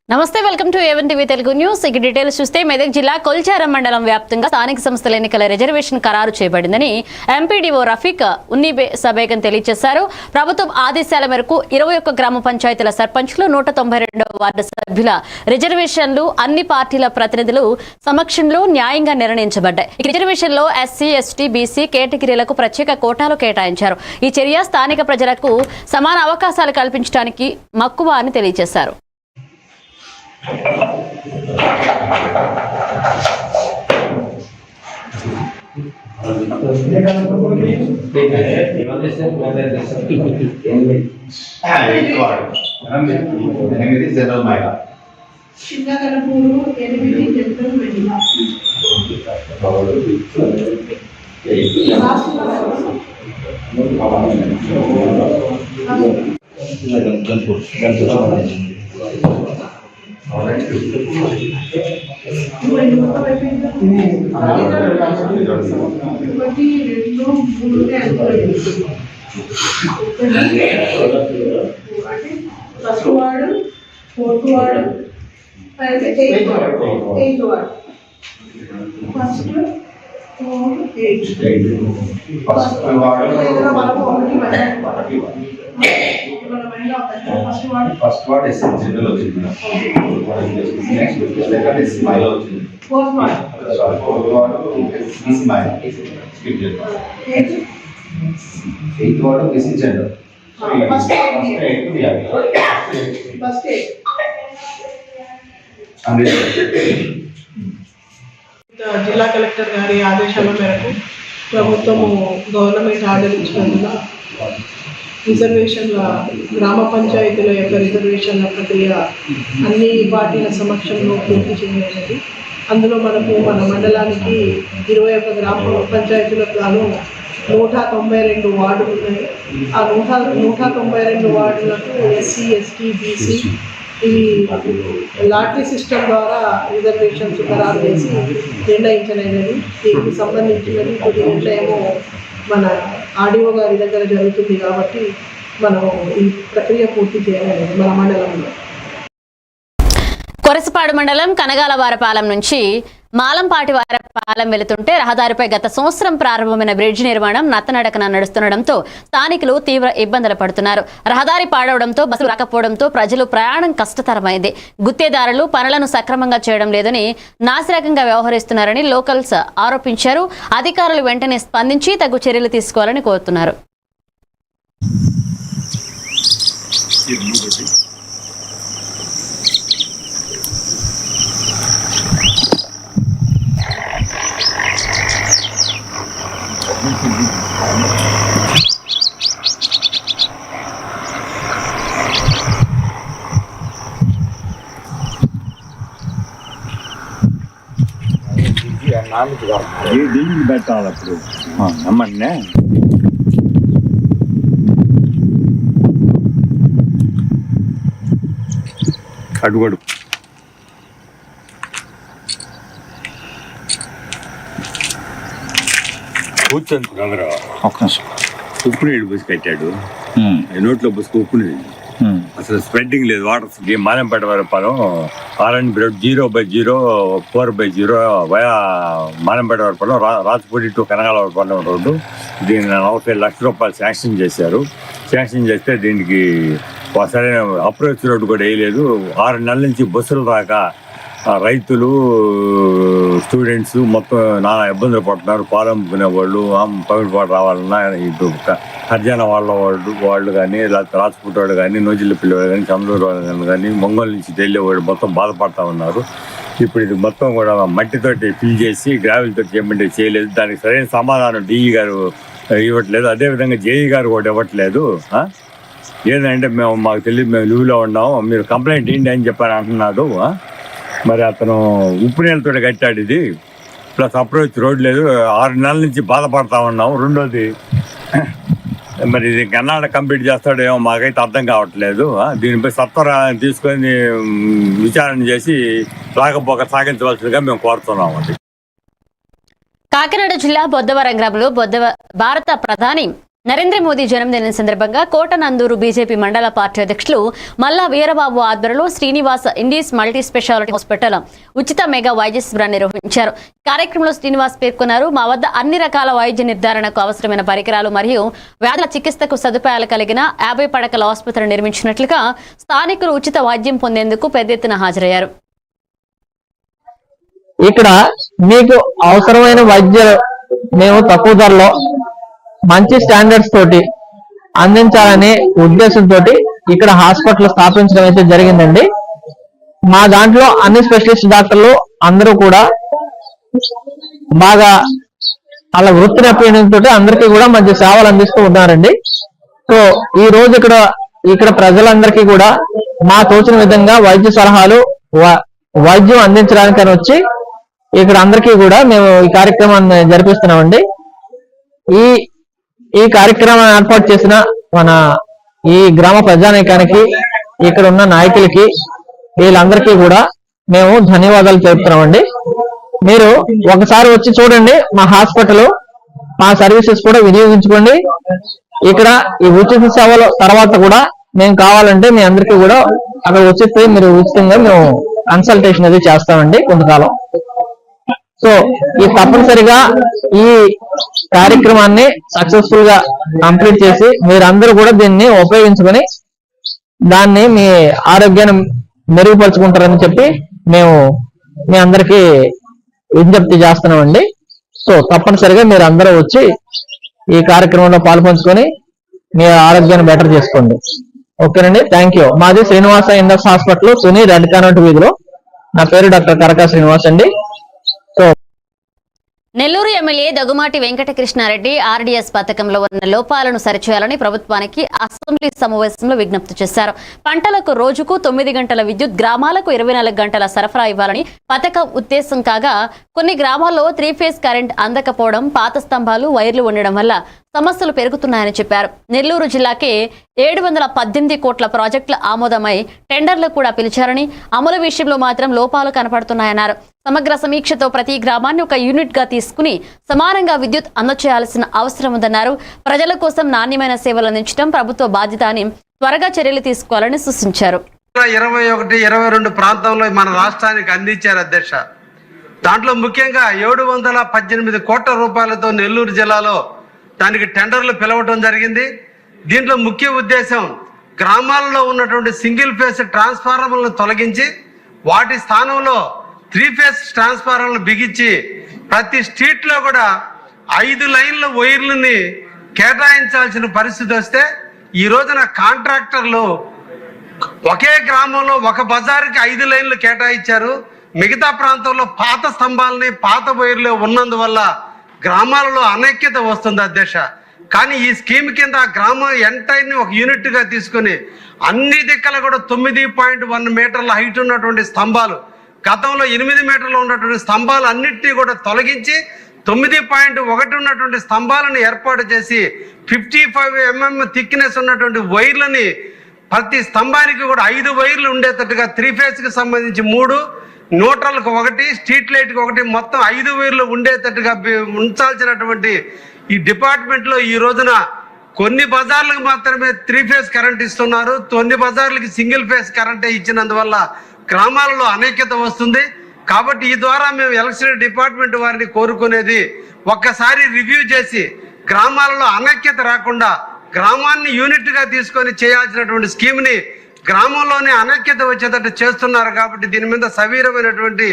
నమస్తే, welcome to A1 TV Telugu news. ఇక details చూస్తే మెదక్ జిల్లా కొల్చారం మండలం వ్యాప్తంగా స్థానిక సంస్థల ఎన్నికల రిజర్వేషన్ ఖరారు చేయబడిందని ఎంపీడీఓ రఫీక్ సబేగం తెలియజేశారు. ప్రభుత్వం ఆదేశాల మేరకు 21 గ్రామ పంచాయతీల సర్పంచ్లు 192 వార్డు సభ్యుల రిజర్వేషన్లు అన్ని పార్టీల ప్రతినిధులు సమక్షంలో న్యాయంగా నిర్ణయించబడ్డాయి. ఈ రిజర్వేషన్లో ఎస్సీ, ఎస్టీ, బీసీ కేటగిరీలకు ప్రత్యేక కోటాలు కేటాయించారు. ఈ చర్య స్థానిక ప్రజలకు సమాన అవకాశాలు కల్పించడానికి మక్కువ అని తెలియజేశారు. First ward, fourth ward, eighth ward, first 8 first ward SC general వచ్చింది, నెక్స్ట్ సెకండ్ ఎస్సీ మైలో వచ్చింది, ఫోర్త్ వార్డ్ ఎస్సీ మైలో, ఎయిత్ వార్డ్ ఎస్సీ జనరల్, జిల్లా కలెక్టర్ గారి ఆదేశాల మేరకు ప్రభుత్వము గవర్నమెంట్ ఆర్డర్ ఇచ్చినందున రిజర్వేషన్ల గ్రామ పంచాయతీల యొక్క రిజర్వేషన్ల ప్రక్రియ అన్ని పార్టీల సమక్షంలో పూర్తి చేయలేదు. అందులో మనకు మన మండలానికి 21 గ్రామ పంచాయతీలకు గాను 192 వార్డులు ఉన్నాయి. ఆ 192 వార్డులకు ఎస్సీ, ఎస్టీ, బీసీ ఇవి లాటరీ సిస్టమ్ ద్వారా రిజర్వేషన్స్ ఖరారు చేసి నిర్ణయించలేదని, దీనికి సంబంధించినది కొద్ది నిర్ణయము మన ఆర్డీఓ గారి దగ్గర జరుగుతుంది కాబట్టి మనం ఈ ప్రక్రియ పూర్తి చేయలేదు. మన మండలంలో కొరసపాడు మండలం కనగాలవారపాలెం నుంచి మాలంపాటివారపాలెం వెళుతుంటే రహదారిపై గత సంవత్సరం ప్రారంభమైన బ్రిడ్జ్ నిర్మాణం నత్తనడకన నడుస్తుండటంతో స్థానికులు తీవ్ర ఇబ్బందులు పడుతున్నారు. రహదారి పాడవడంతో బస్సులు రాకపోవడంతో ప్రజలు ప్రయాణం కష్టతరమైంది. గుత్తేదారులు పనులను సక్రమంగా చేయడం లేదని, నాసిరకంగా వ్యవహరిస్తున్నారని లోకల్స్ ఆరోపించారు. అధికారులు వెంటనే స్పందించి తగు చర్యలు తీసుకోవాలని కోరుతున్నారు. దీనికి పెట్టాలి అప్పుడు నమ్మండి. అడుగడు కూర్చొని ఒక్క నిమిషం ఉప్పు నీళ్ళు బుసి కట్టాడు. నోట్లో బుసుకు ఉప్పు నీళ్ళు అసలు స్ప్రెడ్డింగ్ లేదు. Water Manampeta Varapalem RN 0/0 4/0 via Manampeta Varapalem Rajapudi to Kanagala Varapalem road. దీన్ని 40 లక్షల రూపాయలు శాంక్షన్ చేశారు. శాంక్షన్ చేస్తే దీనికి సరైన అప్రోచ్ రోడ్డు కూడా వేయలేదు. 6 నెలల నుంచి బస్సులు రాక రైతులు, స్టూడెంట్స్ మొత్తం నానా ఇబ్బందులు పడుతున్నారు. పాలు అమ్ముకునే వాళ్ళు, పమిడిపాటు రావాలన్నా ఇటు హర్జానా వాళ్ళు కానీ, రాజపూట్ వాళ్ళు కానీ, నోజిల్లి పిల్లవాళ్ళు కానీ, చంద్రూరు వాళ్ళు కానీ, ఒంగోలు నుంచి వెళ్ళేవాళ్ళు మొత్తం బాధపడతా ఉన్నారు. ఇప్పుడు ఇది మొత్తం కూడా మట్టితోటి ఫిల్ చేసి గ్రావెల్తో చేయమంటే చేయలేదు. దానికి సరైన సమాధానం DE గారు ఇవ్వట్లేదు. అదేవిధంగా JE గారు కూడా ఇవ్వట్లేదు. ఏంటంటే మాకు తెలియదు, మేము లీవ్లో ఉన్నాము, మీరు కంప్లైంట్ ఏంటి అని చెప్పని అంటున్నాడు. మరి అతను ఉప్పు నీళ్ళతో కట్టాడు ఇది, ప్లస్ అప్రోచ్ రోడ్ లేదు. 6 నెలల నుంచి బాధపడతా ఉన్నాం. రెండోది మరి ఇది గన్నాడ కంప్లీట్ చేస్తాడేమో మాకైతే అర్థం కావట్లేదు. దీనిపై సత్వర తీసుకొని విచారణ చేసి రాకపోక సాగించవలసిందిగా మేము కోరుతున్నామండి. కాకినాడ జిల్లా బొద్దవరం గ్రామంలో భారత ప్రధాని నరేంద్ర మోదీ జన్మదినం సందర్భంగా కోటనందూరు బీజేపీ మండల పార్టీ అధ్యక్షులు మల్లా వీరబాబు ఆధ్వర్యంలో Srinivasa Indies multi speciality hospital ఉచిత మెగా వైద్య శిబిరాన్ని నిర్వహించారు. కార్యక్రమంలో శ్రీనివాస్ పేర్కొన్నారు, మా వద్ద అన్ని రకాల వైద్య నిర్ధారణకు అవసరమైన పరికరాలు మరియు వ్యాధుల చికిత్సకు సదుపాయాలు కలిగిన 50 పడకల ఆసుపత్రి నిర్మించినట్లుగా స్థానికులు ఉచిత వైద్యం పొందేందుకు పెద్ద ఎత్తున హాజరయ్యారు. ఇక్కడ మీకు అవసరమైన వైద్యాలు మేము తక్కువ ధరలో మంచి స్టాండర్డ్స్ తోటి అందించాలనే ఉద్దేశంతో ఇక్కడ హాస్పిటల్ స్థాపించడం అయితే జరిగిందండి. మా దాంట్లో అన్ని స్పెషలిస్ట్ డాక్టర్లు అందరూ కూడా బాగా అలా వృత్తి నైపుణ్యంతో అందరికీ కూడా మంచి సేవలు అందిస్తూ ఉన్నారండి. సో ఈ రోజు ఇక్కడ ప్రజలందరికీ కూడా మా తోచిన విధంగా వైద్య సలహాలు వైద్యం అందించడానికని వచ్చి ఇక్కడ అందరికీ కూడా మేము ఈ కార్యక్రమాన్ని జరిపిస్తున్నామండి. ఈ కార్యక్రమాన్ని ఏర్పాటు చేసిన మన ఈ గ్రామ ప్రజానీకానికి, ఇక్కడ ఉన్న నాయకులకి, వీళ్ళందరికీ కూడా మేము ధన్యవాదాలు తెలుపుతున్నామండి. మీరు ఒకసారి వచ్చి చూడండి మా హాస్పిటల్, మా సర్వీసెస్ కూడా వినియోగించుకోండి. ఇక్కడ ఈ ఉచిత సేవల తర్వాత కూడా మేము కావాలంటే మీ అందరికీ కూడా అక్కడ వచ్చితే మీరు ఉచితంగా మేము కన్సల్టేషన్ అది చేస్తామండి కొంతకాలం. సో ఈ తప్పనిసరిగా ఈ కార్యక్రమాన్ని సక్సెస్ఫుల్ గా కంప్లీట్ చేసి మీరందరూ కూడా దీన్ని ఉపయోగించుకొని దాన్ని మీ ఆరోగ్యాన్ని మెరుగుపరుచుకుంటారని చెప్పి మేము మీ అందరికీ విజ్ఞప్తి చేస్తున్నామండి. సో తప్పనిసరిగా మీరు అందరూ వచ్చి ఈ కార్యక్రమంలో పాల్పంచుకొని మీ ఆరోగ్యాన్ని బెటర్ చేసుకోండి. ఓకేనండి, థ్యాంక్ యూ. మాది Srinivasa Indus hospital, Tuni red కానట్ వీధిలో. నా పేరు డాక్టర్ కరకా శ్రీనివాస్ అండి. నెల్లూరు ఎమ్మెల్యే దగ్గుమాటి వెంకటకృష్ణారెడ్డి ఆర్డీఎస్ పథకంలో ఉన్న లోపాలను సరిచేయాలని ప్రభుత్వానికి అసెంబ్లీ సమావేశంలో విజ్ఞప్తి చేశారు. పంటలకు రోజుకు 9 గంటల విద్యుత్, గ్రామాలకు 24 గంటల సరఫరా ఇవ్వాలని పథకం ఉద్దేశం కాగా కొన్ని గ్రామాల్లో 3 ఫేజ్ కరెంట్ అందకపోవడం, పాత స్తంభాలు, వైర్లు ఉండడం వల్ల సమస్యలు పెరుగుతున్నాయని చెప్పారు. నెల్లూరు జిల్లాకే 718 కోట్ల ప్రాజెక్టులు ఆమోదమై టెండర్లు కూడా పిలిచారని, అమలు విషయంలో మాత్రం లోపాలు కనపడుతున్నాయన్నారు. సమగ్ర సమీక్షతో ప్రతి గ్రామాన్ని ఒక యూనిట్ గా తీసుకుని సమానంగా విద్యుత్ అందచేయాల్సిన అవసరం ఉందన్నారు. ప్రజల కోసం నాణ్యమైన సేవలు అందించడం ప్రభుత్వ బాధ్యత అని త్వరగా చర్యలు తీసుకోవాలని సూచించారు. 21-22 ప్రాంతంలో మన రాష్ట్రానికి అందించారు అధ్యక్ష. దాంట్లో ముఖ్యంగా 718 కోట్ల రూపాయలతో నెల్లూరు జిల్లాలో దానికి టెండర్లు పిలవటం జరిగింది. దీంట్లో ముఖ్య ఉద్దేశం గ్రామాల్లో ఉన్నటువంటి సింగిల్ ఫేస్ ట్రాన్స్ఫార్మర్లను తొలగించి వాటి స్థానంలో 3 ఫేస్ ట్రాన్స్ఫార్మర్లను బిగించి ప్రతి స్ట్రీట్ లో కూడా 5 లైన్ల వైర్లని కేటాయించాల్సిన పరిస్థితి వస్తే ఈ రోజున కాంట్రాక్టర్లు ఒకే గ్రామంలో ఒక బజారుకి 5 లైన్లు కేటాయించారు. మిగతా ప్రాంతంలో పాత స్తంభాలని, పాత వైర్లు ఉన్నందువల్ల గ్రామాలలో అనైక్యత వస్తుంది అధ్యక్ష. కానీ ఈ స్కీమ్ కింద ఆ గ్రామం ఎంటైర్ని ఒక యూనిట్ గా తీసుకుని అన్ని దిక్కల కూడా 9.1 మీటర్ల హైట్ ఉన్నటువంటి స్తంభాలు, గతంలో 8 మీటర్లు ఉన్నటువంటి స్తంభాలు అన్నిటినీ కూడా తొలగించి 9.1 ఉన్నటువంటి స్తంభాలను ఏర్పాటు చేసి 55 mm థిక్నెస్ ఉన్నటువంటి వైర్లని ప్రతి స్తంభానికి కూడా 5 వైర్లు ఉండేటట్టుగా 3 ఫేజ్ కి సంబంధించి 3, న్యూట్రల్కి 1, స్ట్రీట్ లైట్కి 1, మొత్తం 5 వైర్లు ఉండేటట్టుగా ఉంచాల్సినటువంటి ఈ డిపార్ట్మెంట్ లో ఈ రోజున కొన్ని బజార్లకు మాత్రమే 3 ఫేజ్ కరెంట్ ఇస్తున్నారు. కొన్ని బజార్లకి సింగిల్ ఫేజ్ కరెంటే ఇచ్చినందువల్ల గ్రామాలలో అనైక్యత వస్తుంది. కాబట్టి ఈ ద్వారా మేము ఎలక్ట్రిసిటీ డిపార్ట్మెంట్ వారిని కోరుకునేది, ఒక్కసారి రివ్యూ చేసి గ్రామాలలో అనైక్యత రాకుండా గ్రామాన్ని యూనిట్ గా తీసుకొని చేయాల్సినటువంటి స్కీమ్ ని గ్రామంలోనే అనైక్యత వచ్చేటట్టు చేస్తున్నారు. కాబట్టి దీని మీద సవీరమైనటువంటి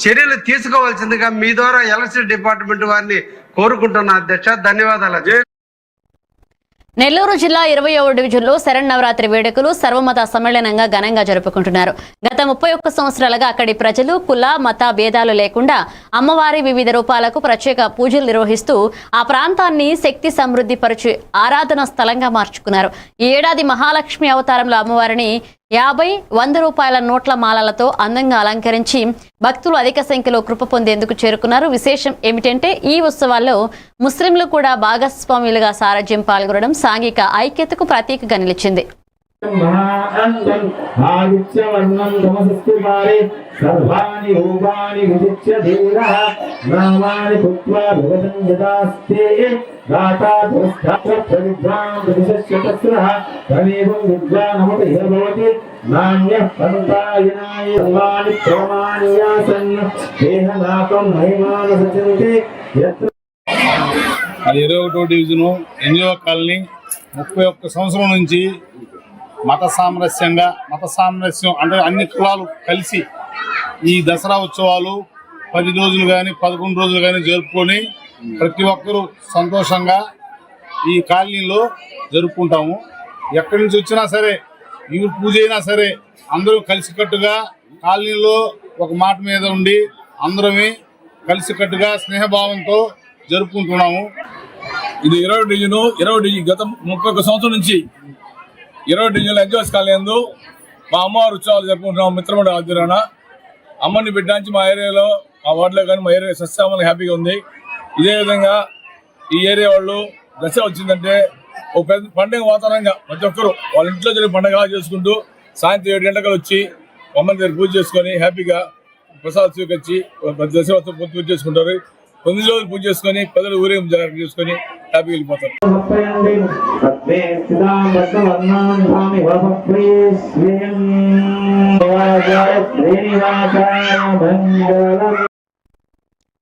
చర్యలు తీసుకోవాల్సిందిగా మీ ద్వారా ఎలక్ట్రిసిటీ డిపార్ట్మెంట్ వారిని కోరుకుంటున్నా అధ్యక్ష. ధన్యవాదాలు. నెల్లూరు జిల్లా 27వ డివిజన్లో శరన్నవరాత్రి వేడుకలు సర్వమత సమ్మేళనంగా ఘనంగా జరుపుకుంటున్నారు. గత 31 సంవత్సరాలుగా అక్కడి ప్రజలు కుల మత భేదాలు లేకుండా అమ్మవారి వివిధ రూపాలకు ప్రత్యేక పూజలు నిర్వహిస్తూ ఆ ప్రాంతాన్ని శక్తి సమృద్ధి పరచు ఆరాధన స్థలంగా మార్చుకున్నారు. ఈ ఏడాది మహాలక్ష్మి అవతారంలో అమ్మవారిని 50, 100 రూపాయల నోట్ల మాలలతో అందంగా అలంకరించి భక్తులు అధిక సంఖ్యలో కృప పొందేందుకు చేరుకున్నారు. విశేషం ఏమిటంటే ఈ ఉత్సవాల్లో ముస్లింలు కూడా భాగస్వాములుగా సారథ్యం పాల్గొనడం సాంఘిక ఐక్యతకు ప్రతీకగా నిలిచింది. ఆదిత్యవర్ణం తమసస్తిపారే సర్వాణి రూపాణి విజిత్య ధీరః నామాని కృత్వా భగవతం యదాస్తే గాతా దుఃఖాత్రవిద్వాం ప్రతిశస్యతస్రః తమేవం విద్వానమత ఇహ భవతి నాణ్యః పంతాయనాయ సర్వాణి ప్రమాణీయాసన్ దేహనాకం మహిమాన సచంతే యత్ర. అది 21వ డివిజను ఎన్జిఓ కాలనీ 31 సంవత్సరం నుంచి మత సామరస్యం అంటే అన్ని కులాలు కలిసి ఈ దసరా ఉత్సవాలు 10 రోజులు కానీ 11 రోజులు కానీ జరుపుకొని ప్రతి ఒక్కరూ సంతోషంగా ఈ కాలనీలో జరుపుకుంటాము. ఎక్కడి నుంచి వచ్చినా సరే, ఈ పూజ అయినా సరే అందరూ కలిసికట్టుగా కాలనీలో ఒక మాట మీద ఉండి అందరమే కలిసికట్టుగా స్నేహభావంతో జరుపుకుంటున్నాము. ఇది 20 డివిజను గత 31 సంవత్సరం నుంచి 20 డివిజన్ల ఎన్జిఓస్ కాలనీ మా అమ్మవారి ఉత్సవాలు జరుపుకుంటున్నాం. మిత్రమండలి ఆధ్వర్యాన అమ్మని బిడ్డానికి మా ఏరియాలో, మా వార్డులో కానీ మా ఏరియా సస్యామలు హ్యాపీగా ఉంది. ఇదే విధంగా ఈ ఏరియా వాళ్ళు దసరా వచ్చిందంటే ఒక పెద్ద పండుగ వాతావరణంగా ప్రతి ఒక్కరు వాళ్ళ ఇంట్లో జరిగే పండుగ చేసుకుంటూ సాయంత్రం 7 గంటలకు వచ్చి అమ్మని దగ్గర పూజ చేసుకొని హ్యాపీగా ప్రసాద్ స్వీకరించి దసరా పూజ చేసుకుంటారు. 9 రోజులు పూజ చేసుకొని ప్రజలు ఊరేగింపు జాగ్రత్త చేసుకొని హ్యాపీగా వెళ్ళిపోతారు.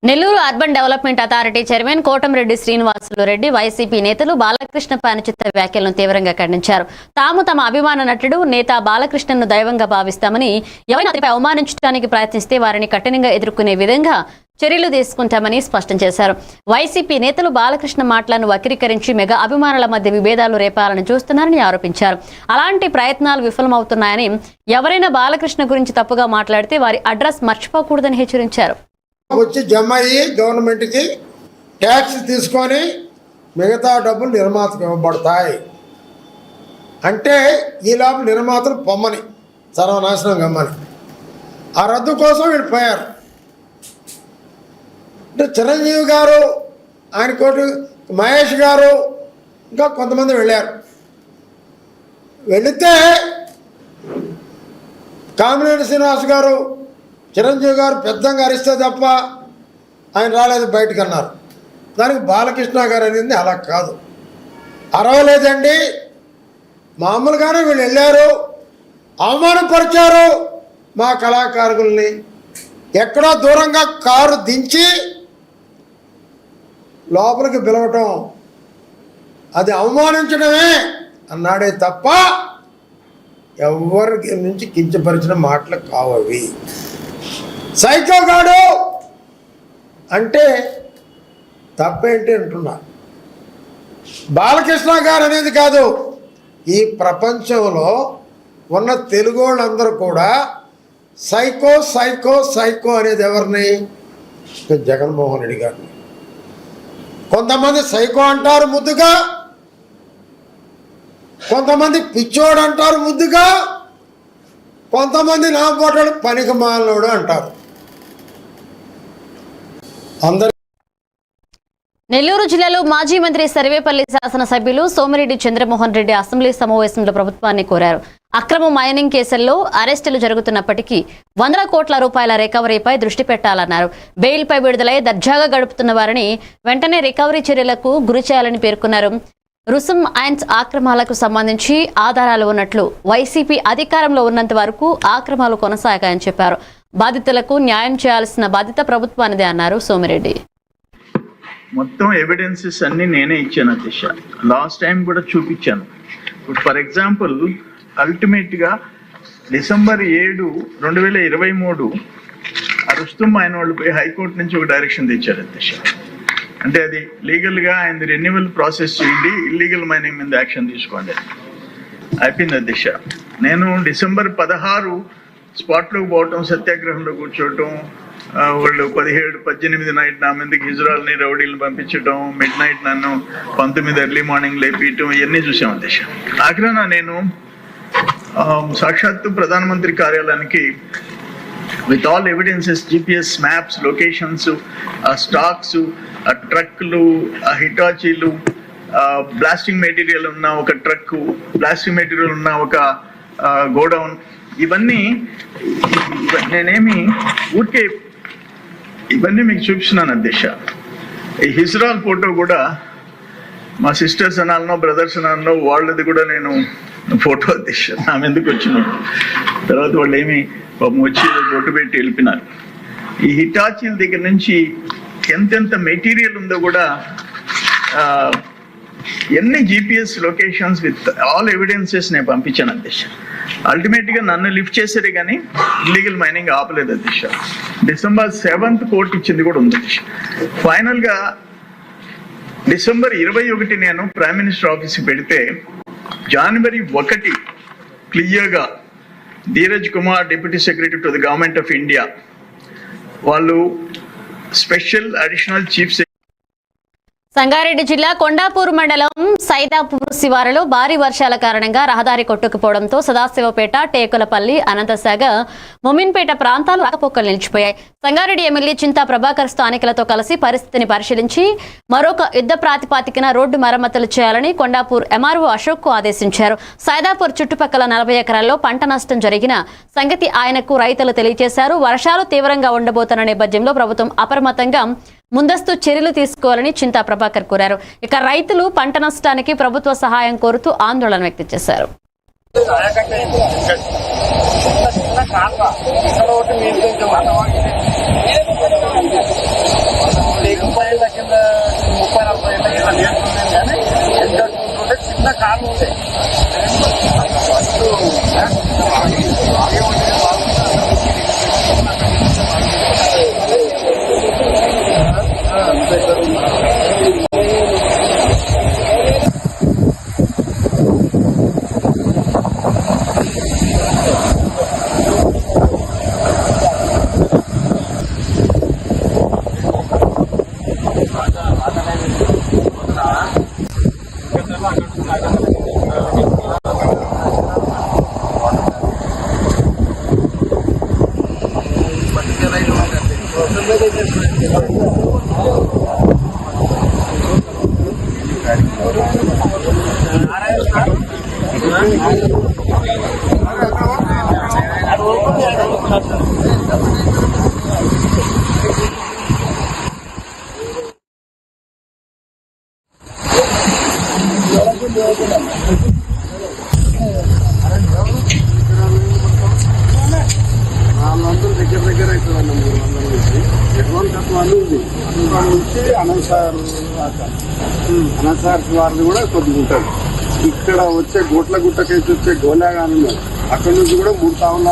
Nellore urban development authority chairman Kotamreddy Srinivasulu Reddy YCP నేతలు బాలకృష్ణ అనుచిత వ్యాఖ్యలను తీవ్రంగా ఖండించారు. తాము తమ అభిమాన నటుడు నేత బాలకృష్ణను దైవంగా భావిస్తామని, ఎవరైనా అతనిపై అవమానించడానికి ప్రయత్నిస్తే వారిని కఠినంగా ఎదుర్కొనే విధంగా చర్యలు తీసుకుంటామని స్పష్టం చేశారు. వైసీపీ నేతలు బాలకృష్ణ మాటలను వక్రీకరించి మెగా అభిమానుల మధ్య విభేదాలు రేపాలని చూస్తున్నారని ఆరోపించారు. అలాంటి ప్రయత్నాలు విఫలమవుతున్నాయని, ఎవరైనా బాలకృష్ణ గురించి తప్పుగా మాట్లాడితే వారి అడ్రస్ మర్చిపోకూడదని హెచ్చరించారు. వచ్చి జమ అయ్యి గవర్నమెంట్కి ట్యాక్స్ తీసుకొని మిగతా డబ్బులు నిర్మాతకు ఇవ్వబడతాయి అంటే ఈ లోపల నిర్మాతలు పొమ్మని సర్వనాశనం గమ్మని ఆ రద్దు కోసం వీళ్ళు పోయారు. అంటే చిరంజీవి గారు, ఆయన కోటి మహేష్ గారు, ఇంకా కొంతమంది వెళ్ళారు. వెళితే కామినేని శ్రీనివాస్ గారు, చిరంజీవి గారు పెద్దంగా అరిస్తే తప్ప ఆయన రాలేదు బయటకు అన్నారు. దానికి బాలకృష్ణ గారు అనేది అలా కాదు, అరవలేదండి, మామూలుగానే వీళ్ళు వెళ్ళారు, అవమానపరిచారు మా కళాకారుల్ని, ఎక్కడో దూరంగా కారు దించి లోపలికి పిలవటం అది అవమానించడమే అన్నాడే తప్ప ఎవరి నుంచి కించపరిచిన మాటలు కావవి. సైకోగాడు అంటే తప్పేంటి అంటున్నా. బాలకృష్ణ గారు అనేది కాదు, ఈ ప్రపంచంలో ఉన్న తెలుగు వాళ్ళందరూ కూడా సైకో సైకో సైకో అనేది ఎవరిని? జగన్మోహన్ రెడ్డి గారిని. కొంతమంది సైకో అంటారు ముద్దుగా, కొంతమంది పిచ్చోడు అంటారు ముద్దుగా, కొంతమంది నా పోటాడు పనికి మాలోడు అంటారు. అందరు నెల్లూరు జిల్లాలో మాజీ మంత్రి సర్వేపల్లి శాసనసభ్యులు సోమిరెడ్డి చంద్రమోహన్ రెడ్డి అసెంబ్లీ సమావేశంలో ప్రభుత్వాన్ని కోరారు. అక్రమ మైనింగ్ కేసుల్లో అరెస్టులు జరుగుతున్నప్పటికీ 100 కోట్ల రూపాయల రికవరీపై దృష్టి పెట్టాలన్నారు. బెయిల్పై విడుదలై దర్జాగా గడుపుతున్న వారిని వెంటనే రికవరీ చర్యలకు గురి చేయాలని పేర్కొన్నారు. రుసుం ఐన్స్ ఆక్రమాలకు సంబంధించి ఆధారాలు ఉన్నట్లు వైసీపీ అధికారంలో ఉన్నంత వరకు ఆక్రమాలు కొనసాగాయని చెప్పారు. బాధితులకు న్యాయం చేయాల్సిన బాధ్యత ప్రభుత్వానిదే అన్నారు సోమిరెడ్డి. మొత్తం ఎవిడెన్సెస్ అన్ని నేనే ఇచ్చాను అధ్యక్ష. లాస్ట్ టైం కూడా చూపించాను. ఫర్ ఎగ్జాంపుల్, అల్టిమేట్గా డిసెంబర్ 7, 2023 రుస్తుం ఆయన వాళ్ళు పోయి హైకోర్టు నుంచి ఒక డైరెక్షన్ తెచ్చారు అధ్యక్ష. అంటే అది లీగల్గా ఆయన రెన్యువల్ ప్రాసెస్ చేయండి, ఇల్లీగల్ మైనింగ్ మీద యాక్షన్ తీసుకోండి. అయిపోయింది అధ్యక్ష. నేను డిసెంబర్ 16 స్పాట్లోకి పోవటం, సత్యాగ్రహంలో కూర్చోవటం, వాళ్ళు 17, 18 నైట్ నా మీదకి హిజ్రాల్ని రౌడీలను పంపించడం, మిడ్ నైట్ నన్ను 19 ఎర్లీ మార్నింగ్ లేపించడం, ఇవన్నీ చూసాం అధ్యక్ష. ఆఖరిన నేను సాక్షాత్తు ప్రధానమంత్రి కార్యాలయానికి with all evidences, GPS maps, locations, stocks, ట్రక్లు, హిటాచీలు, బ్లాస్టింగ్ మెటీరియల్ ఉన్న ఒక ట్రక్, బ్లాస్టింగ్ మెటీరియల్ ఉన్న ఒక గోడౌన్, ఇవన్నీ నేనేమి ఊరికే ఇవన్నీ మీకు చూపిస్తున్నాను అధ్యక్ష. ఈ హిజ్రాల్ ఫోటో కూడా మా సిస్టర్స్ అనాలనో బ్రదర్స్ అనాలనో వాళ్ళది కూడా నేను ఫోటో అధ్యక్ష. నా ఎందుకు వచ్చినట్టు తర్వాత వాళ్ళు ఏమి పాపం వచ్చి బొట్టు పెట్టి వెళ్ళిపోయినారు. ఈ హిటాచీల దగ్గర నుంచి ఎంతెంత మెటీరియల్ ఉందో కూడా ఎన్ని GPS locations with all evidences నేను పంపించాను అధ్యక్ష. అల్టిమేట్గా నన్ను లిఫ్ట్ చేసేది కానీ ఇల్లీగల్ మైనింగ్ ఆపలేదు అధ్యక్ష. December 7th కోర్టు ఇచ్చింది కూడా ఉంది అధ్యక్ష. ఫైనల్గా December 21 నేను ప్రైమ్ మినిస్టర్ ఆఫీస్కి పెడితే January 1 క్లియర్గా Dheeraj Kumar deputy secretary to the government of India వాళ్ళు స్పెషల్ అడిషనల్ చీఫ్ సంగారెడ్డి జిల్లా కొండాపూర్ మండలం సైదాపూర్ శివారులో భారీ వర్షాల కారణంగా రహదారి కొట్టుకుపోవడంతో సదాశివపేట, టేకులపల్లి, అనంతసాగర్, మొమిన్పేట ప్రాంతాలు రాకపోకలు నిలిచిపోయాయి. సంగారెడ్డి ఎమ్మెల్యే చింతా ప్రభాకర్ స్థానికులతో కలిసి పరిస్థితిని పరిశీలించి మరొక యుద్ధ ప్రాతిపదికన రోడ్డు మరమ్మతులు చేయాలని కొండాపూర్ ఎంఆర్ఓ అశోక్ ఆదేశించారు. సైదాపూర్ చుట్టుపక్కల 40 ఎకరాల్లో పంట నష్టం జరిగిన సంగతి ఆయనకు రైతులు తెలియజేశారు. వర్షాలు తీవ్రంగా ఉండబోతున్న నేపథ్యంలో ప్రభుత్వం అప్రమత్తంగా ముందస్తు చర్యలు తీసుకోవాలని చింతా ప్రభాకర్ కోరారు. ఇక రైతులు పంట నష్టానికి ప్రభుత్వ సహాయం కోరుతూ ఆందోళన వ్యక్తం చేశారు. చిన్న కాలు ఉంటాయి. దగ్గర ఇక్కడ 300 నుంచి ఎటువంటి తత్వాలు ఉంది. నుంచి అనంతసార్ వారిది కూడా కొద్దిగా ఉంటుంది. ఇక్కడ వచ్చే గోట్ల గుట్టకేసి వచ్చే గోలాగాని ఉన్నారు. అక్కడి నుంచి కూడా 3 తావుల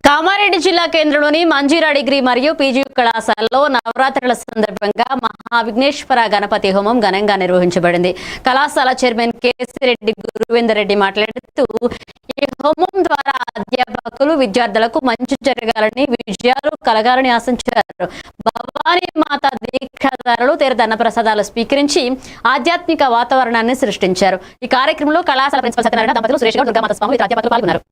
కామారెడ్డి జిల్లా కేంద్రంలోని మంజీరా డిగ్రీ మరియు పీజీ కళాశాలలో నవరాత్రుల సందర్భంగా మహావిఘ్నేశ్వర గణపతి హోమం ఘనంగా నిర్వహించబడింది. కళాశాల చైర్మన్ కేసిరెడ్డి గురువేందర్ రెడ్డి మాట్లాడుతూ ఈ హోమం ద్వారా అధ్యాపకులు విద్యార్థులకు మంచి జరగాలని, విజయాలు కలగాలని ఆశించారు. భవానీ మాత దీక్షాదారులు తీర్థన్న ప్రసాదాలు స్వీకరించి ఆధ్యాత్మిక వాతావరణాన్ని సృష్టించారు. ఈ కార్యక్రమంలో కళాశాల ప్రిన్సిపల్ సత్యనారాయణ దంపతులు, సురేష్ గౌడ్, దుర్గామాత స్వాములు, ఇతర అధ్యాపకులు పాల్గొన్నారు.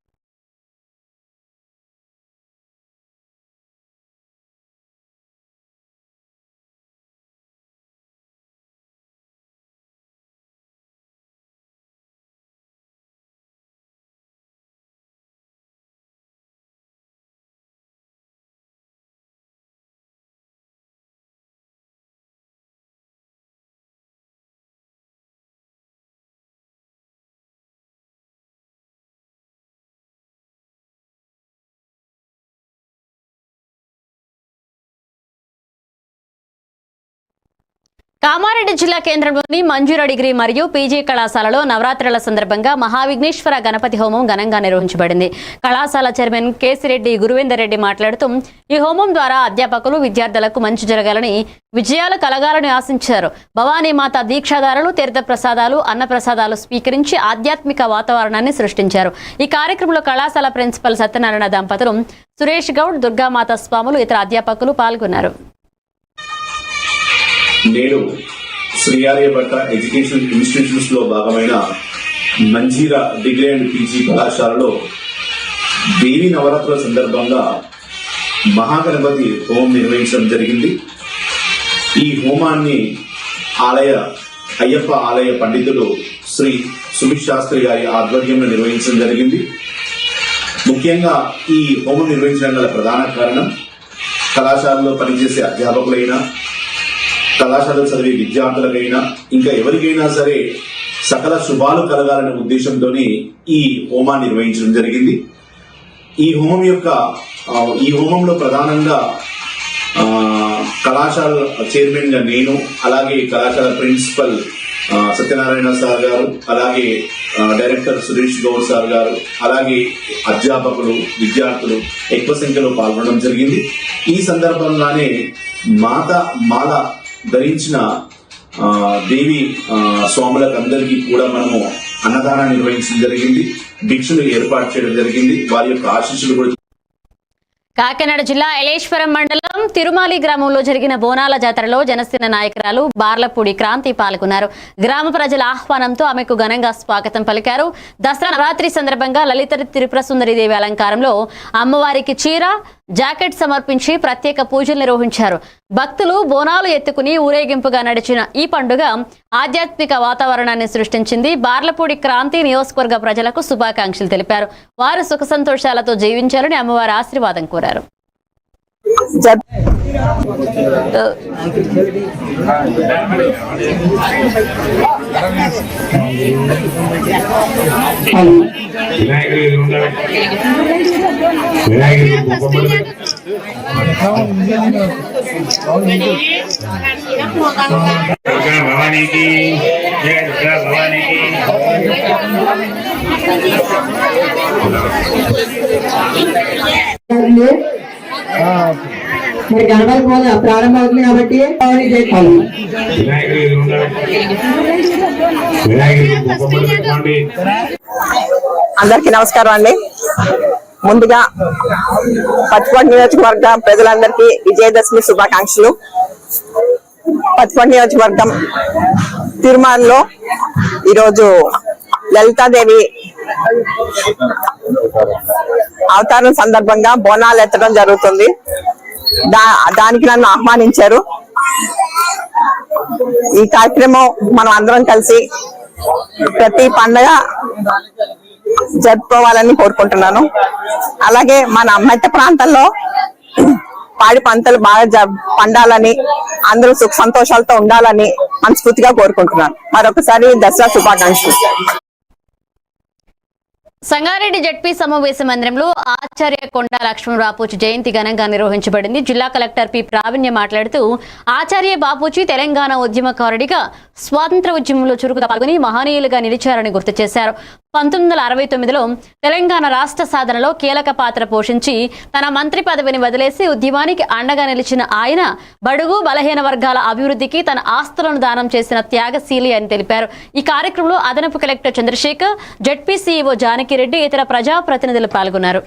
కామారెడ్డి జిల్లా కేంద్రంలోని మంజూరా డిగ్రీ మరియు పీజీ కళాశాలలో నవరాత్రుల సందర్భంగా మహావిఘ్నేశ్వర గణపతి హోమం ఘనంగా నిర్వహించబడింది. కళాశాల చైర్మన్ కేసిరెడ్డి గురువేందర్ రెడ్డి మాట్లాడుతూ ఈ హోమం ద్వారా అధ్యాపకులు విద్యార్థులకు మంచి జరగాలని, విజయాలు కలగాలని ఆశించారు. భవానీ మాత దీక్షాదారులు తీర్థ ప్రసాదాలు, అన్న ప్రసాదాలు స్వీకరించి ఆధ్యాత్మిక వాతావరణాన్ని సృష్టించారు. ఈ కార్యక్రమంలో కళాశాల ప్రిన్సిపల్ సత్యనారాయణ దంపతులు, సురేష్ గౌడ్, దుర్గామాత స్వాములు, ఇతర అధ్యాపకులు పాల్గొన్నారు. నేడు శ్రీ ఆర్యభట్ట ఎడ్యుకేషన్ ఇన్స్టిట్యూట్స్ లో భాగమైన మంజీరా డిగ్రీ అండ్ పీజీ కళాశాలలో దేవి నవరాత్రుల సందర్భంగా మహాగణపతి హోమం నిర్వహించడం జరిగింది. ఈ హోమాన్ని అయ్యప్ప ఆలయ పండితులు శ్రీ సుమిత్ శాస్త్రి గారి ఆధ్వర్యంలో నిర్వహించడం జరిగింది. ముఖ్యంగా ఈ హోమం నిర్వహించడం గల ప్రధాన కారణం కళాశాలలో పనిచేసే అధ్యాపకులైనా, కళాశాలలో చదివే విద్యార్థులకైనా, ఇంకా ఎవరికైనా సరే సకల శుభాలు కలగాలనే ఉద్దేశంతో ఈ హోమాన్ని నిర్వహించడం జరిగింది. ఈ హోమంలో ప్రధానంగా కళాశాల చైర్మన్ గా నేను, అలాగే కళాశాల ప్రిన్సిపల్ సత్యనారాయణ సార్ గారు, అలాగే డైరెక్టర్ సురేష్ గౌడ్ సార్ గారు, అలాగే అధ్యాపకులు, విద్యార్థులు ఎక్కువ సంఖ్యలో పాల్గొనడం జరిగింది. ఈ సందర్భంగానే మాల ధరించిన దేవి స్వాములకు అందరికీ కూడా మనము అన్నదానం నిర్వహించడం జరిగింది. భిక్షను ఏర్పాటు చేయడం జరిగింది. వారి యొక్క ఆశీస్సులు కూడా. కాకినాడ జిల్లా ఎలేశ్వరం మండలం తిరుమాలి గ్రామంలో జరిగిన బోనాల జాతరలో జనసేన నాయకురాలు బార్లపూడి క్రాంతి పాల్గొన్నారు. గ్రామ ప్రజల ఆహ్వానంతో ఆమెకు ఘనంగా స్వాగతం పలికారు. దసరా నవరాత్రి సందర్భంగా లలిత త్రిపుర సుందరిదేవి అలంకారంలో అమ్మవారికి చీర, జాకెట్ సమర్పించి ప్రత్యేక పూజలు నిర్వహించారు. భక్తులు బోనాలు ఎత్తుకుని ఊరేగింపుగా నడిచిన ఈ పండుగ ఆధ్యాత్మిక వాతావరణాన్ని సృష్టించింది. బార్లపూడి క్రాంతి నియోజకవర్గ ప్రజలకు శుభాకాంక్షలు తెలిపారు. వారు సుఖ సంతోషాలతో జీవించాలని అమ్మవారి ఆశీర్వాదం కోరారు. మరి గణపతి పూజ ప్రారంభం అవుతుంది కాబట్టి అందరికీ నమస్కారం అండి. ముందుగా పత్తిపాడు నియోజకవర్గ ప్రజలందరికీ విజయదశమి శుభాకాంక్షలు. పత్తిపాడు నియోజకవర్గం తిరుమలలో ఈరోజు లలితాదేవి అవతారం సందర్భంగా బోనాలు ఎత్తడం జరుగుతుంది. దానికి నన్ను ఆహ్వానించారు. ఈ కార్యక్రమం మనం అందరం కలిసి ప్రతి పండగ జరుపుకోవాలని కోరుకుంటున్నాను. అలాగే మన మెట్ట ప్రాంతంలో పాడి పంటలు బాగా పండాలని, అందరూ సుఖ సంతోషాలతో ఉండాలని మనస్ఫూర్తిగా కోరుకుంటున్నాను. మరొకసారి దసరా శుభాకాంక్షలు. సంగారెడ్డి జడ్పీ సమావేశ మందిరంలో ఆచార్య కొండా లక్ష్మణ్ బాపూజీ జయంతి ఘనంగా నిర్వహించబడింది. జిల్లా కలెక్టర్ పి ప్రావీణ్య మాట్లాడుతూ ఆచార్య బాపూజీ తెలంగాణ ఉద్యమకారుడిగా స్వాతంత్ర ఉద్యమంలో చురుకుగా పాల్గొని మహనీయులుగా నిలిచారని గుర్తు చేశారు. 1969లో తెలంగాణ రాష్ట్ర సాధనలో కీలక పాత్ర పోషించి తన మంత్రి పదవిని వదిలేసి ఉద్యమానికి అండగా నిలిచిన ఆయన బడుగు బలహీన వర్గాల అభివృద్ధికి తన ఆస్తులను దానం చేసిన త్యాగశీలి అని తెలిపారు. ఈ కార్యక్రమంలో అదనపు collector Chandrashekar, ZP CEO Janaki Reddy, ఇతర ప్రజాప్రతినిధులు పాల్గొన్నారు.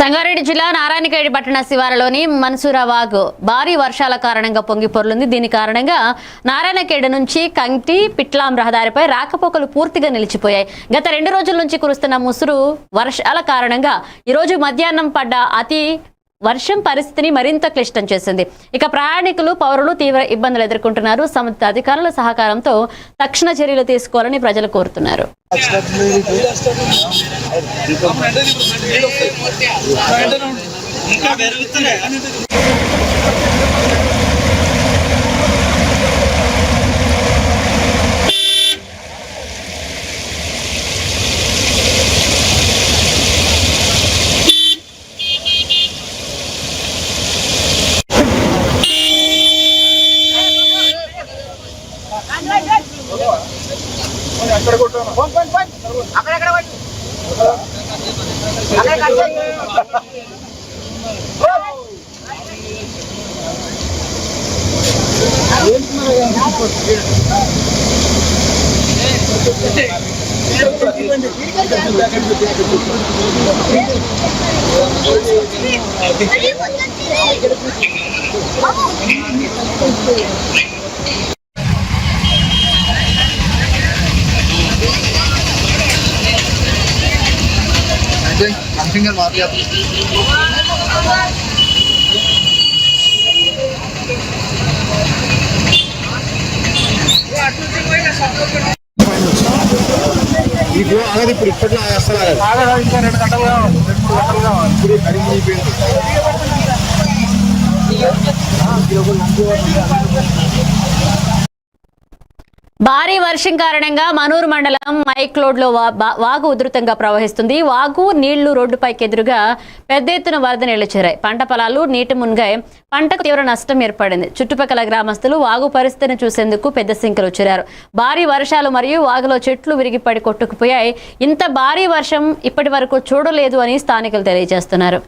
సంగారెడ్డి జిల్లా నారాయణఖేడ్ పట్టణ శివారులోని మన్సూరా వాగు భారీ వర్షాల కారణంగా పొంగి పొర్లుంది. దీని కారణంగా నారాయణఖేడ్ నుంచి కంటి పిట్లాం రహదారిపై రాకపోకలు పూర్తిగా నిలిచిపోయాయి. గత 2 రోజుల నుంచి కురుస్తున్న ముసురు వర్షాల కారణంగా ఈరోజు మధ్యాహ్నం పడ్డ అతి వర్షం పరిస్థితిని మరింత క్లిష్టం చేసింది. ఇక ప్రయాణికులు, పౌరులు తీవ్ర ఇబ్బందులు ఎదుర్కొంటున్నారు. సంబంధిత అధికారుల సహకారంతో తక్షణ చర్యలు తీసుకోవాలని ప్రజలు కోరుతున్నారు. ఇప్పుడు ఇప్పట్లో అసలు ఇంకా 2 గంటలుగా 2-3 గంటలుగా ఇప్పుడు కడిగి భారీ వర్షం కారణంగా మనూరు మండలం మైక్లోడ్లో వాగు ఉధృతంగా ప్రవహిస్తుంది. వాగు నీళ్లు రోడ్డుపైకి ఎదురుగా పెద్ద ఎత్తున వరద నీళ్లు చేరాయి. పంట పొలాలు నీటి మునిగాయి. పంటకు తీవ్ర నష్టం ఏర్పడింది. చుట్టుపక్కల గ్రామస్తులు వాగు పరిస్థితిని చూసేందుకు పెద్ద సంఖ్యలో చేరారు. భారీ వర్షాలు మరియు వాగులో చెట్లు విరిగిపడి కొట్టుకుపోయాయి. ఇంత భారీ వర్షం ఇప్పటి వరకు చూడలేదు అని స్థానికులు తెలియజేస్తున్నారు.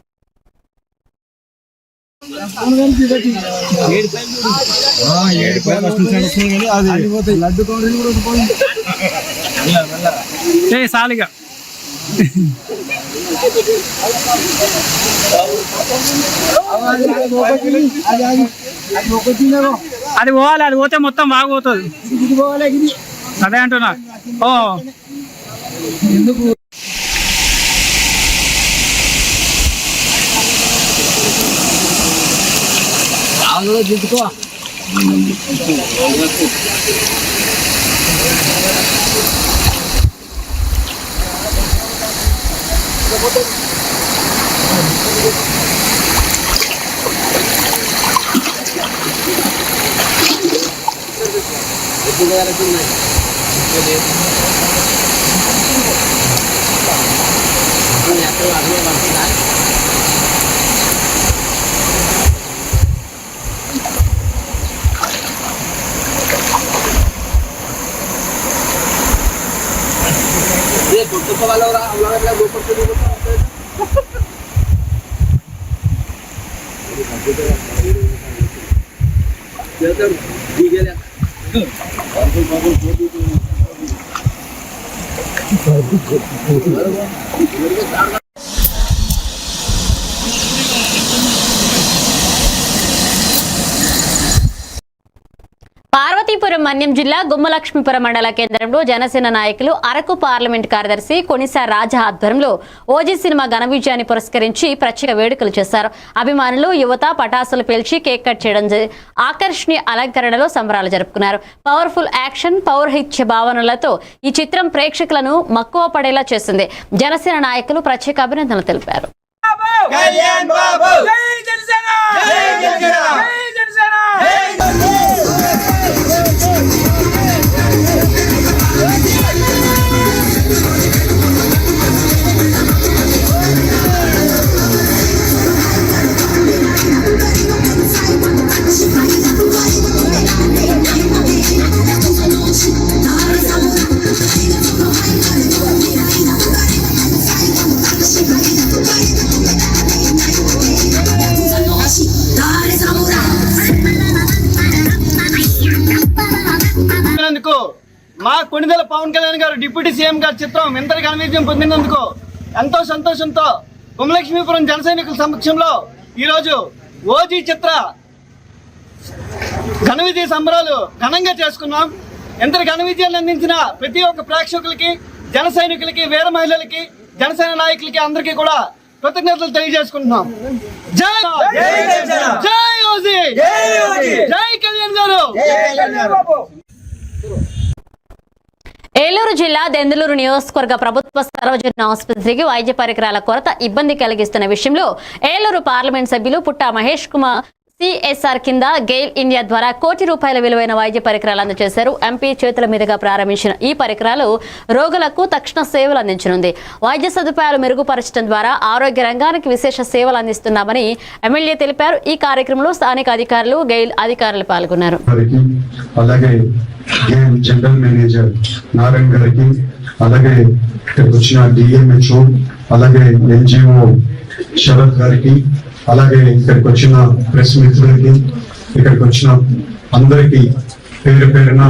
అది పోవాలి, అది పోతే మొత్తం బాగోతుంది. అదే అంటున్నా. ఎందుకు దిద్దుకో. పార్వతీపురం మన్యం జిల్లా గుమ్మలక్ష్మీపురం మండల కేంద్రంలో జనసేన నాయకులు అరకు పార్లమెంట్ కార్యదర్శి కొనిసా రాజా ఆధ్వర్యంలో ఓజీ సినిమా ఘన విజయాన్ని పురస్కరించి ప్రత్యేక వేడుకలు చేశారు. అభిమానులు యువత పటాసులు పేల్చి కేక్ కట్ చేయడం, ఆకర్షణీయ అలంకరణలో సంబరాలు జరుపుకున్నారు. పవర్ఫుల్ యాక్షన్, పౌరహిత్య భావనలతో ఈ చిత్రం ప్రేక్షకులను మక్కువ పడేలా చేసింది. జనసేన నాయకులు ప్రత్యేక అభినందనలు తెలిపారు. మా కొణిదెల పవన్ కళ్యాణ్ గారు డిప్యూటీ సీఎం గారి చిత్రం ఎంత ఘన విజయం పొందినందుకు ఎంతో సంతోషంతో గుమ్మలక్ష్మీపురం జన సైనికుల సమక్షంలో ఈరోజు ఓజీ చిత్ర ఘన విజయ సంబరాలు ఘనంగా చేసుకున్నాం. ఎంత ఘన విజయాన్ని అందించిన ప్రతి ఒక్క ప్రేక్షకులకి, జన సైనికులకి, వీర మహిళలకి, జనసేన నాయకులకి అందరికీ కూడా కృతజ్ఞతలు తెలియజేసుకుంటున్నాం. జై జై ఓజీ, జై కళ్యాణ్ గారు. ఏలూరు కర్నూలు జిల్లా దెందులూరు నియోజకవర్గ ప్రభుత్వ సర్వజన ఆసుపత్రికి వైద్య పరికరాల కొరత ఇబ్బంది కలిగిస్తున్న విషయంలో ఏలూరు పార్లమెంట్ సభ్యులు పుట్టా మహేష్ కుమార్ CSR కింద గెయిల్ ఇండియా ద్వారా ₹1 కోటి విలువైన వైద్య పరికరాలు అందజేశారు. ఎంపీ చేతుల మీదుగా ప్రారంభించిన ఈ పరికరాలు రోగులకు తక్షణ సేవలు అందించనుంది. వైద్య సదుపాయాలు మెరుగుపరచడం ద్వారా ఆరోగ్య రంగానికి విశేష సేవలు అందిస్తున్నామని ఎమ్మెల్యే తెలిపారు. ఈ కార్యక్రమంలో స్థానిక అధికారులు, గెయిల్ అధికారులు పాల్గొన్నారు. అలాగే గెయిల్ జనరల్ మేనేజర్ నారాయణ గారికి, అలాగే ఇక్కడికి వచ్చిన DMHO, అలాగే NGO శరత్ గారికి, అలాగే ఇక్కడికి వచ్చిన ప్రెస్ మిత్రులకి, ఇక్కడికి వచ్చిన అందరికీ పేరు పేరున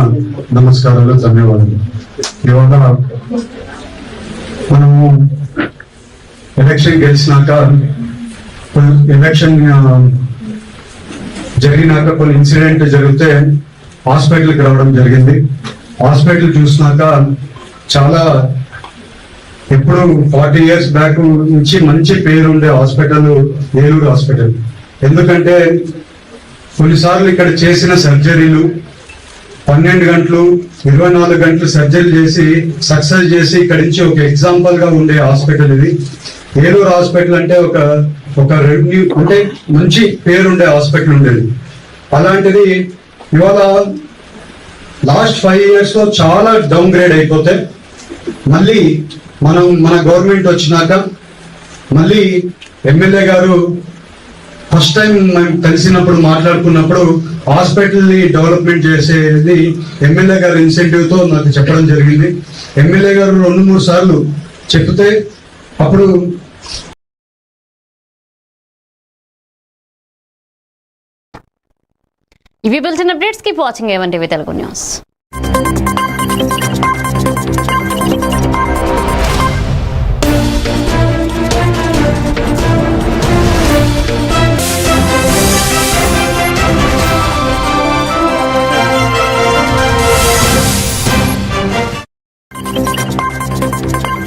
నమస్కారాలు, ధన్యవాదాలు. ఇవాళ మనము ఎలక్షన్ గెలిచినాక, ఎలక్షన్ జరిగినాక కొన్ని ఇన్సిడెంట్ జరిగితే హాస్పిటల్కి రావడం జరిగింది. హాస్పిటల్ చూసినాక చాలా ఎప్పుడు 40 years బ్యాక్ నుంచి మంచి పేరు ఉండే హాస్పిటల్ ఏలూరు హాస్పిటల్. ఎందుకంటే కొన్నిసార్లు ఇక్కడ చేసిన సర్జరీలు 12 గంటలు 24 గంటలు సర్జరీ చేసి సక్సెస్ చేసి ఇక్కడ నుంచి ఒక ఎగ్జాంపుల్ గా ఉండే హాస్పిటల్ ఇది. ఏలూరు హాస్పిటల్ అంటే ఒక రెవెన్యూ అంటే మంచి పేరు ఉండే హాస్పిటల్ ఉండేది. అలాంటిది ఇవాళ లాస్ట్ 5 years లో చాలా డౌన్ గ్రేడ్ అయిపోతే మళ్ళీ మన గవర్నమెంట్ వచ్చినాక మళ్ళీ ఎమ్మెల్యే గారు ఫస్ట్ టైం మేము కలిసినప్పుడు మాట్లాడుకున్నప్పుడు హాస్పిటల్ ని డెవలప్మెంట్ చేసేది ఎమ్మెల్యే గారు ఇన్సెంటివ్ తో నాకు చెప్పడం జరిగింది. ఎమ్మెల్యే గారు 2-3 సార్లు చెప్తే అప్పుడు ఇవి bulletin updates. Keep watching A1 TV Telugu news.